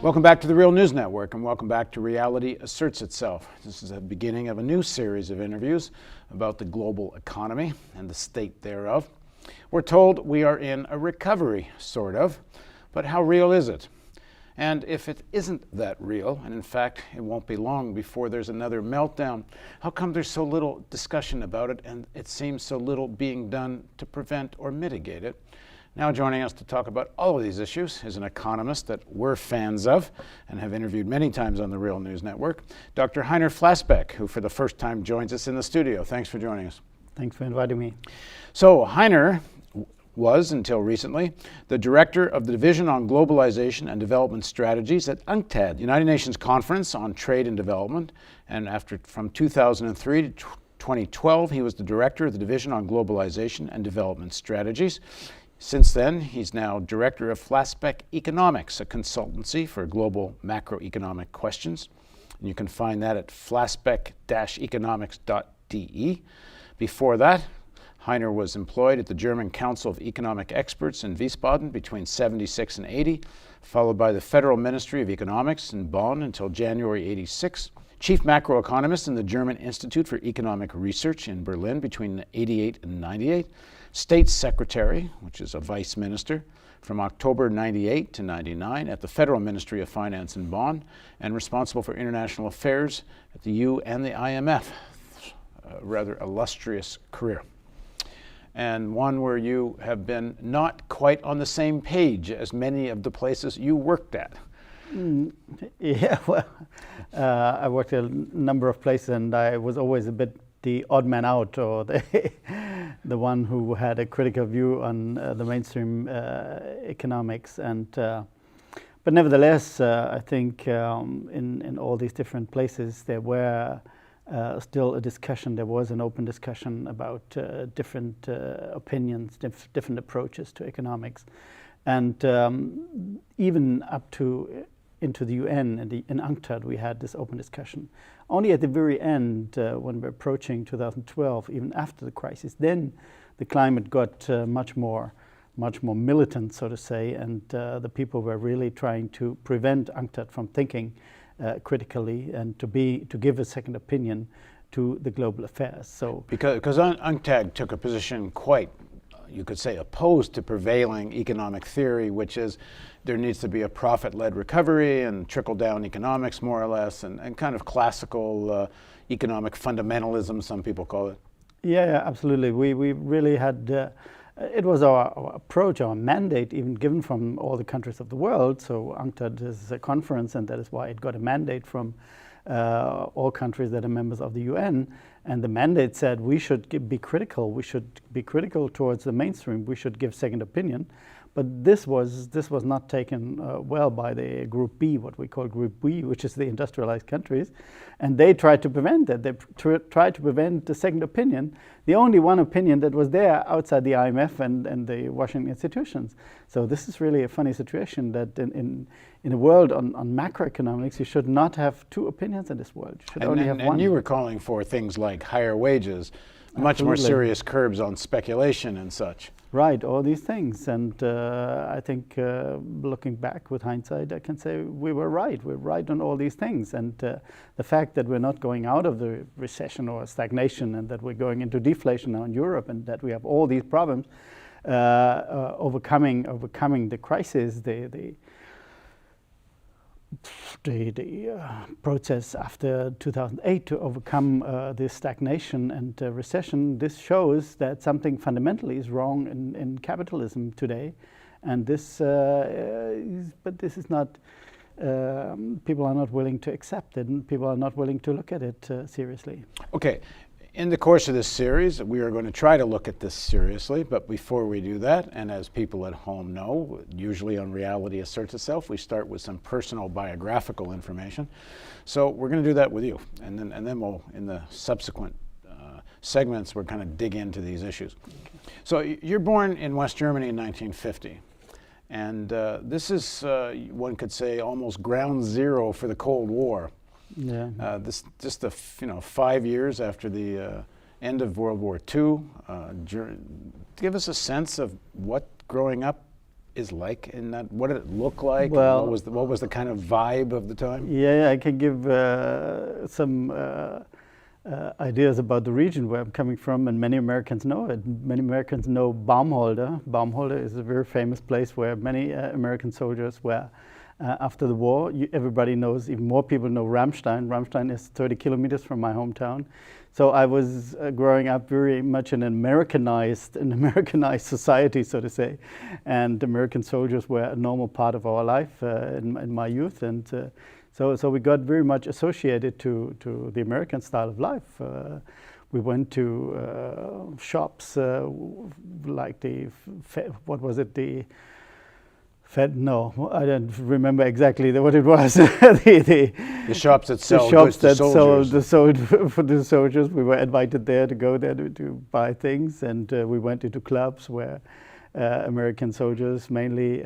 Welcome back to the Real News Network, and welcome back to Reality Asserts Itself. This is the beginning of a new series of interviews about the global economy and the state thereof. We're told we are in a recovery, sort of, but how real is it? And if it isn't that real, and in fact it won't be long before there's another meltdown, how come there's so little discussion about it and it seems so little being done to prevent or mitigate it? Now joining us to talk about all of these issues is an economist that we're fans of and have interviewed many times on the Real News Network, Dr. Heiner Flassbeck, who for the first time joins us in the studio. Thanks for joining us. Thanks for inviting me. So Heiner was, until recently, the director of the Division on Globalization and Development Strategies at UNCTAD, United Nations Conference on Trade and Development, and from 2003 to 2012, he was the director of the Division on Globalization and Development Strategies. Since then, he's now director of Flassbeck Economics, a consultancy for global macroeconomic questions. And you can find that at flassbeck-economics.de. Before that, Heiner was employed at the German Council of Economic Experts in Wiesbaden between 76 and 80, followed by the Federal Ministry of Economics in Bonn until January 86, chief macroeconomist in the German Institute for Economic Research in Berlin between 88 and 98, State Secretary, which is a vice minister, from October 98 to 99 at the Federal Ministry of Finance in Bonn, and responsible for international affairs at the EU and the IMF. A rather illustrious career. And one where you have been not quite on the same page as many of the places you worked at. Yeah, well, I worked at a number of places, and I was always a bit the odd man out, or the one who had a critical view on the mainstream economics. And but nevertheless, I think in all these different places there were still a discussion. There was an open discussion about different opinions, different approaches to economics, and even up to into the UN and in UNCTAD we had this open discussion. Only at the very end, when we're approaching 2012, even after the crisis, then the climate got much more militant, so to say, and the people were really trying to prevent UNCTAD from thinking critically and to give a second opinion to the global affairs. So because UNCTAD took a position quite, you could say, opposed to prevailing economic theory, which is there needs to be a profit-led recovery and trickle-down economics, more or less, and kind of classical economic fundamentalism, some people call it. Yeah, absolutely. We really had, it was our approach, our mandate, even given from all the countries of the world. So UNCTAD is a conference, and that is why it got a mandate from all countries that are members of the UN. And the mandate said we should be critical. We should be critical towards the mainstream. We should give second opinion. But this was not taken well by the Group B, what we call Group B, which is the industrialized countries, and they tried to prevent that. They tried to prevent the second opinion, the only one opinion that was there outside the IMF and the Washington institutions. So this is really a funny situation that in a world on macroeconomics, you should not have two opinions in this world. You should only have one. And you were calling for things like higher wages, much more serious curbs on speculation and such. Right, all these things, and I think looking back with hindsight, I can say we were right. We're right on all these things, and the fact that we're not going out of the recession or stagnation, and that we're going into deflation now in Europe, and that we have all these problems, overcoming the crisis, the process after 2008 to overcome this stagnation and recession, this shows that something fundamentally is wrong in capitalism today, and this is not. People are not willing to accept it, and people are not willing to look at it seriously. Okay. In the course of this series, we are going to try to look at this seriously, but before we do that, and as people at home know, usually on Reality Asserts Itself, we start with some personal biographical information. So we're going to do that with you, and then we'll, in the subsequent segments, we're going to dig into these issues. Okay. So you're born in West Germany in 1950, and this is, one could say, almost ground zero for the Cold War. Yeah. This just 5 years after the end of World War II. Give us a sense of what growing up is like in that? What did it look like? Well, what was the kind of vibe of the time? Yeah, I can give some ideas about the region where I'm coming from, and many Americans know it. Many Americans know Baumholder. Baumholder is a very famous place where many American soldiers were after the war. Everybody knows, even more people know Ramstein. Ramstein is 30 kilometers from my hometown. So I was growing up very much in an Americanized society, so to say, and American soldiers were a normal part of our life in my youth, and so we got very much associated to the American style of life. We went to shops like what was it, the Fed? No, I don't remember exactly what it was. the shops that sell goods to soldiers. sold for the soldiers. We were invited there to go there to buy things, and we went into clubs where American soldiers mainly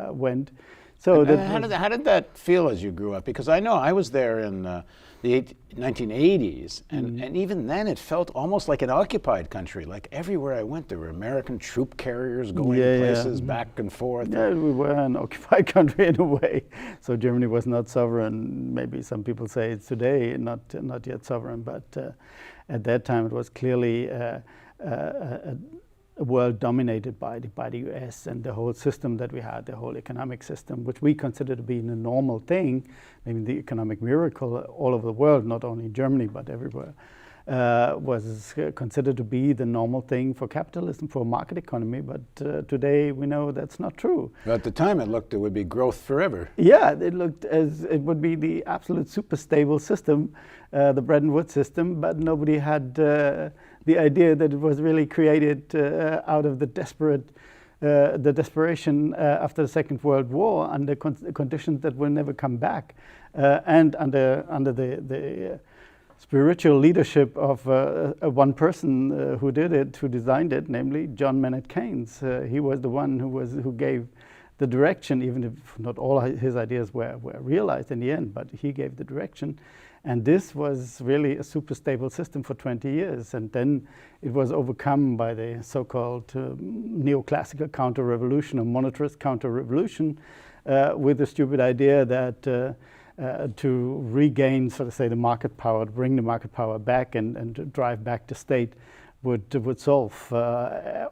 went. So how did that feel as you grew up? Because I know I was there in the 1980s, and even then it felt almost like an occupied country. Like everywhere I went, there were American troop carriers going places back and forth. Yeah, we were an occupied country in a way. So Germany was not sovereign. Maybe some people say it's today not yet sovereign, but at that time it was clearly a world dominated by the US and the whole system that we had, the whole economic system, which we consider to be a normal thing, maybe the economic miracle all over the world, not only in Germany but everywhere, was considered to be the normal thing for capitalism, for market economy. But today we know that's not true. At the time it would be growth forever. Yeah, it looked as it would be the absolute super stable system, the Bretton Woods system, but nobody had the idea that it was really created out of the desperation after the Second World War under conditions that will never come back, and under the spiritual leadership of one person who did it, who designed it, namely John Maynard Keynes. He was the one who gave the direction, even if not all his ideas were realized in the end, but he gave the direction. And this was really a super stable system for 20 years. And then it was overcome by the so-called neoclassical counter-revolution or monetarist counter-revolution with the stupid idea that to regain, so to say, the market power, to bring the market power back and to drive back the state would solve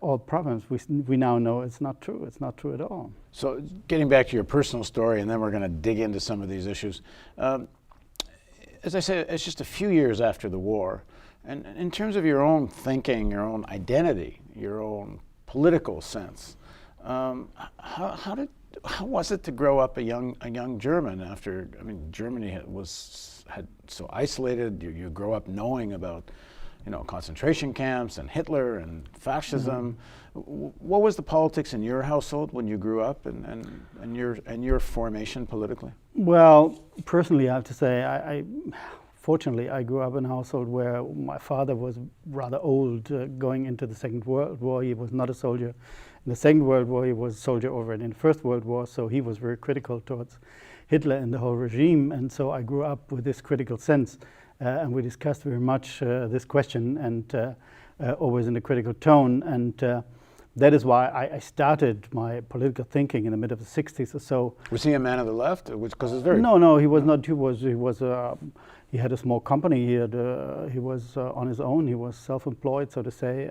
all problems. We now know it's not true. It's not true at all. So getting back to your personal story, and then we're going to dig into some of these issues. As I said, it's just a few years after the war. And in terms of your own thinking, your own identity, your own political sense, how was it to grow up a young German after? I mean, Germany had so isolated. You grow up knowing about, concentration camps and Hitler and fascism. What was the politics in your household when you grew up, and your formation politically? Well, personally, I have to say, fortunately, I grew up in a household where my father was rather old, going into the Second World War. He was not a soldier. In the Second World War, he was a soldier already in the First World War, so he was very critical towards Hitler and the whole regime. And so I grew up with this critical sense, and we discussed very much this question, and always in a critical tone. And that is why I started my political thinking in the mid of the 60s or so. Was he a man of the left? Because it's very... No, he was not. He had a small company. He was on his own. He was self-employed, so to say.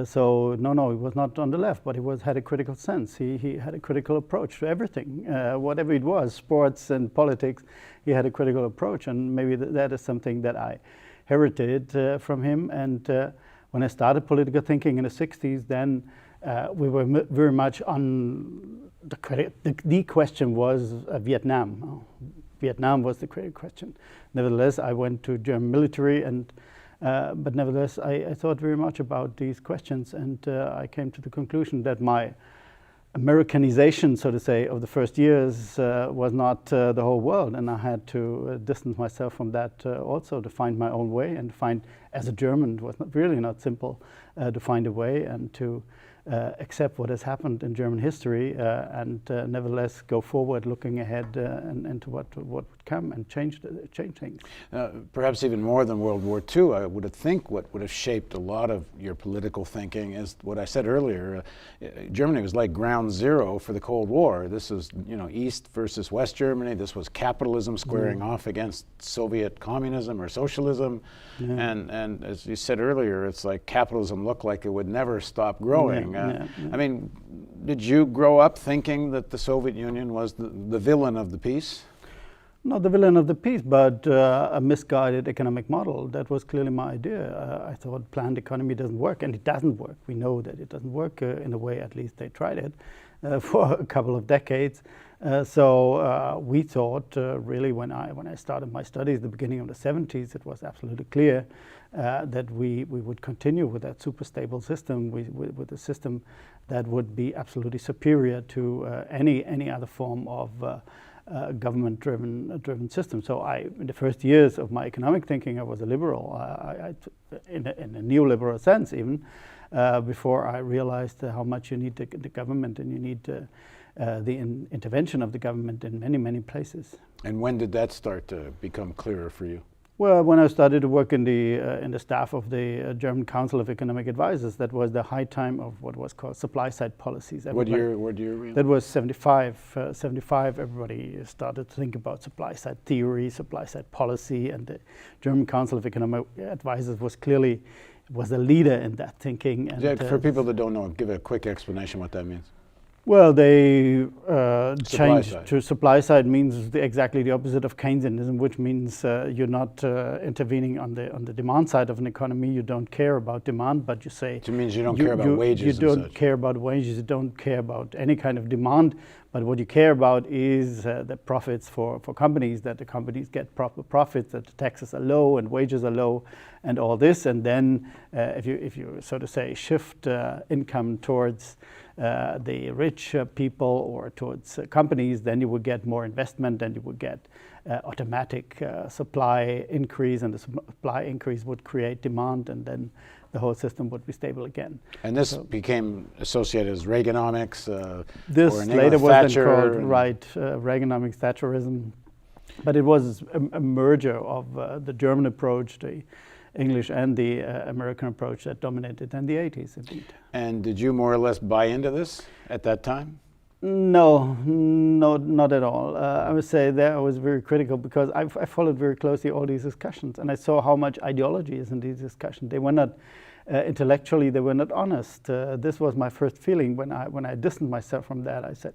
So no, he was not on the left, but he had a critical sense. He had a critical approach to everything, whatever it was, sports and politics. He had a critical approach, and maybe that is something that I inherited from him. And when I started political thinking in the 60s, then we were very much on the question was Vietnam. Vietnam was the critical question. Nevertheless, I went to German military, but nevertheless, I thought very much about these questions, and I came to the conclusion that my Americanization, so to say, of the first years was not the whole world, and I had to distance myself from that also to find my own way and find as a German, it was really not simple to find a way and to accept what has happened in German history and nevertheless go forward, looking ahead and to what would come and change things. Perhaps even more than World War II, I would think what would have shaped a lot of your political thinking is what I said earlier. Germany was like ground zero for the Cold War. This was, East versus West Germany. This was capitalism squaring off against Soviet communism or socialism. Yeah. And as you said earlier, it's like capitalism looked like it would never stop growing. I mean, did you grow up thinking that the Soviet Union was the villain of the piece? Not the villain of the piece, but a misguided economic model. That was clearly my idea. I thought planned economy doesn't work, and it doesn't work. We know that it doesn't work in a way, at least they tried it for a couple of decades. So we thought really when I started my studies at the beginning of the 70s, it was absolutely clear that we would continue with that super stable system, with a system that would be absolutely superior to any other form of government-driven system. So in the first years of my economic thinking, I was a liberal, in a neoliberal sense even, before I realized how much you need the government and you need the intervention of the government in many, many places. And when did that start to become clearer for you? Well, when I started to work in the staff of the German Council of Economic Advisors, that was the high time of what was called supply-side policies. What year were you? That was 75. 75, everybody started to think about supply-side theory, supply-side policy, and the German Council of Economic Advisors was clearly the leader in that thinking. And, for people that don't know, give a quick explanation what that means. Well, they changed to supply side means exactly the opposite of Keynesianism, which means you're not intervening on the demand side of an economy. You don't care about demand, but you say... It means you don't care about wages. You don't care about wages. You don't care about any kind of demand. But what you care about is the profits for companies, that the companies get proper profits, that the taxes are low and wages are low and all this. And then if you so to say shift income towards the rich people or towards companies, then you would get more investment and you would get automatic supply increase, and the supply increase would create demand, and then the whole system would be stable again. And this became associated as Reaganism. This or later was then called Reaganism, Thatcherism. But it was a merger of the German approach, the English and the American approach that dominated in the 80s, indeed. And did you more or less buy into this at that time? No, not at all. I would say there I was very critical because I followed very closely all these discussions, and I saw how much ideology is in these discussions. They were not intellectually, they were not honest. This was my first feeling when I distanced myself from that. I said,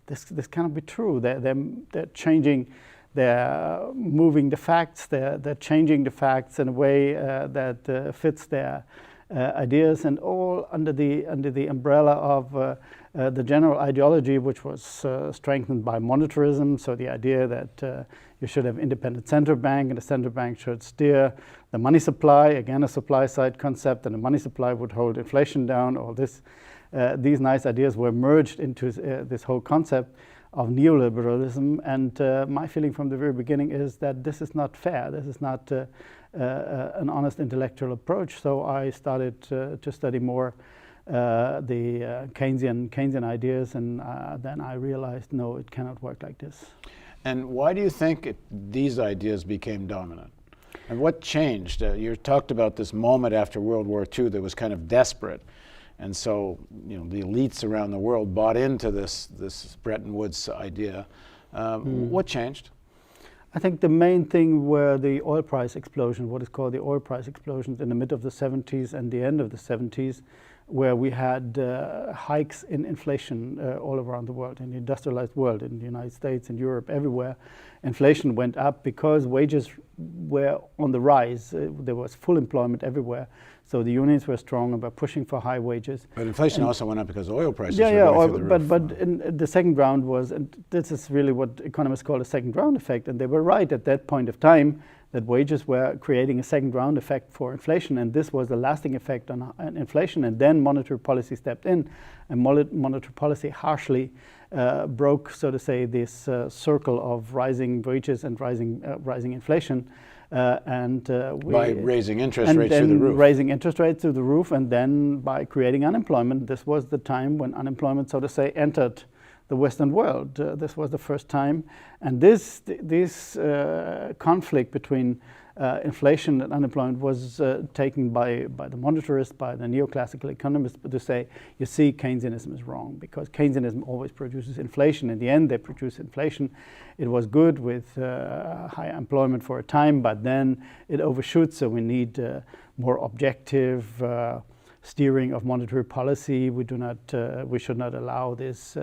this cannot be true. They're changing. They're moving the facts. They're changing the facts in a way that fits their ideas, and all under the umbrella of the general ideology, which was strengthened by monetarism. So the idea that you should have independent central bank, and the central bank should steer the money supply. Again, a supply side concept, and the money supply would hold inflation down. All this, these nice ideas were merged into this whole concept of neoliberalism, and my feeling from the very beginning is that this is not fair. This is not an honest intellectual approach. So I started to study more the Keynesian ideas, and then I realized, no, it cannot work like this. And why do you think these ideas became dominant? And what changed? You talked about this moment after World War II that was kind of desperate. And so, the elites around the world bought into this Bretton Woods idea. What changed? I think the main thing were the oil price explosion, what is called the oil price explosions in the mid of the 70s and the end of the 70s, where we had hikes in inflation all around the world, in the industrialized world, in the United States, in Europe, everywhere. Inflation went up because wages were on the rise. There was full employment everywhere. So the unions were strong about pushing for high wages. But inflation also went up because oil prices were going through the roof. But in the second round was, and this is really what economists call a second round effect, and they were right at that point of time that wages were creating a second round effect for inflation, and this was a lasting effect on inflation, and then monetary policy stepped in, and monetary policy harshly broke, so to say, this circle of rising wages and rising inflation, By raising interest rates through the roof. Raising interest rates through the roof, and then by creating unemployment. This was the time when unemployment, so to say, entered the Western world. This was the first time, and this conflict between inflation and unemployment was taken by the monetarists, by the neoclassical economists, to say, you see, Keynesianism is wrong, because Keynesianism always produces inflation. In the end, they produce inflation. It was good with high employment for a time, but then it overshoots, so we need more objective steering of monetary policy. We should not allow this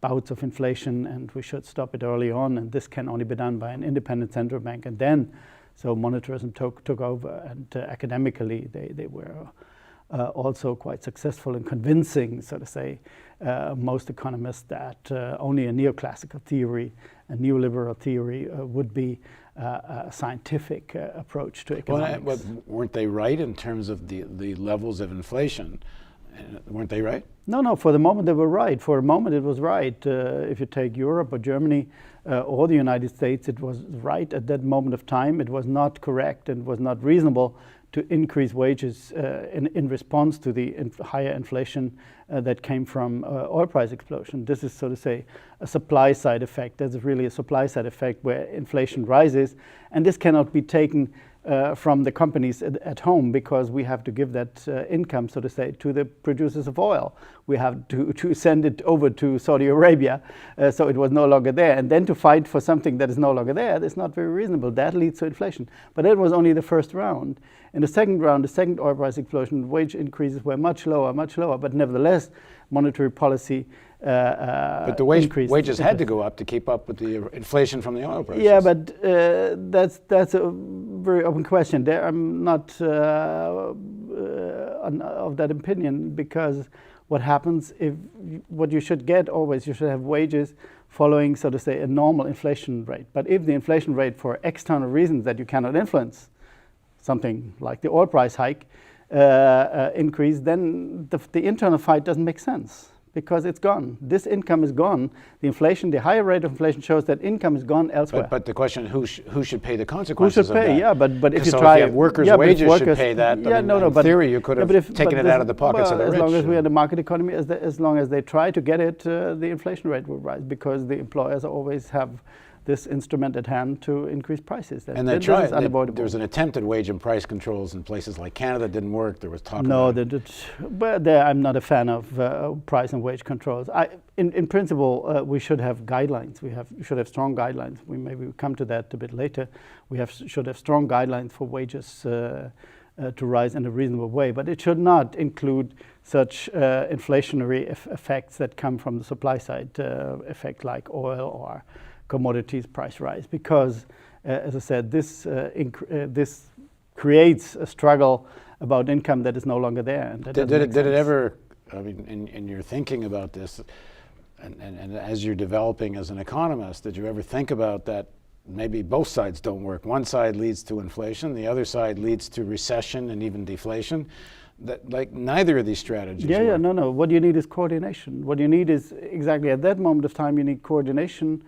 bouts of inflation, and we should stop it early on, and this can only be done by an independent central bank. And then, so monetarism took over, and academically they were also quite successful in convincing, so to say, most economists that only a neoclassical theory, a neoliberal theory would be a scientific approach to economics. Well, weren't they right in terms of the levels of inflation? Weren't they right? No, for the moment they were right. For a moment it was right. If you take Europe or Germany or the United States, it was right at that moment of time. It was not correct and was not reasonable to increase wages in response to the higher inflation that came from oil price explosion. This is, so to say, a supply side effect. There's really a supply side effect where inflation rises, and this cannot be taken from the companies at home, because we have to give that income, so to say, to the producers of oil. We have to send it over to Saudi Arabia, so it was no longer there. And then to fight for something that is no longer there, that's not very reasonable. That leads to inflation. But that was only the first round. In the second round, the second oil price explosion, wage increases were much lower, but nevertheless, monetary policy but the wages had to go up to keep up with the inflation from the oil prices. Yeah, but that's a very open question. There, I'm not of that opinion, because what happens what you should get always, you should have wages following, so to say, a normal inflation rate. But if the inflation rate, for external reasons that you cannot influence, something like the oil price hike, increase, then the internal fight doesn't make sense, because it's gone. This income is gone. The inflation, the higher rate of inflation shows that income is gone elsewhere. But the question, who should pay the consequences of that? Who should pay? Yeah, but if you so try, if you have workers' wages should pay that. Yeah, I mean, in theory, you could have taken it out of the pockets of the rich. As long as we had a market economy, as long as they try to get it, the inflation rate will rise, because the employers always have this instrument at hand to increase prices. And they tried. There was an attempt at wage and price controls in places like Canada. It didn't work. There was talk about it. But I'm not a fan of price and wage controls. In principle, we should have guidelines. We should have strong guidelines. We maybe come to that a bit later. We should have strong guidelines for wages to rise in a reasonable way. But it should not include such inflationary effects that come from the supply side effect, like oil or commodities price rise, because as I said, this creates a struggle about income that is no longer there. And did it ever, I mean, in your thinking about this, and as you're developing as an economist, did you ever think about that maybe both sides don't work? One side leads to inflation, the other side leads to recession and even deflation. That, like, neither of these strategies work. No. What you need is coordination. What you need is, exactly at that moment of time, you need coordination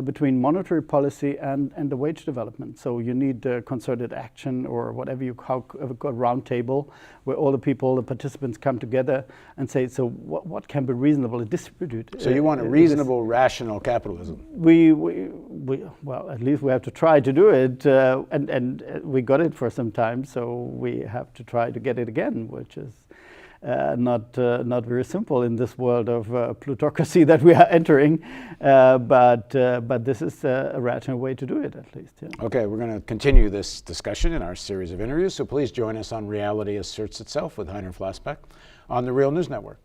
between monetary policy and the wage development. So you need concerted action, or whatever you call a round table, where all the participants come together and say, so what can be reasonably distributed? So you want a reasonable, rational capitalism? Well, at least we have to try to do it, and we got it for some time, so we have to try to get it again, which is not very simple in this world of plutocracy that we are entering, but this is a rational way to do it, at least. Yeah. Okay, we're going to continue this discussion in our series of interviews, so please join us on Reality Asserts Itself with Heiner Flassbeck on the Real News Network.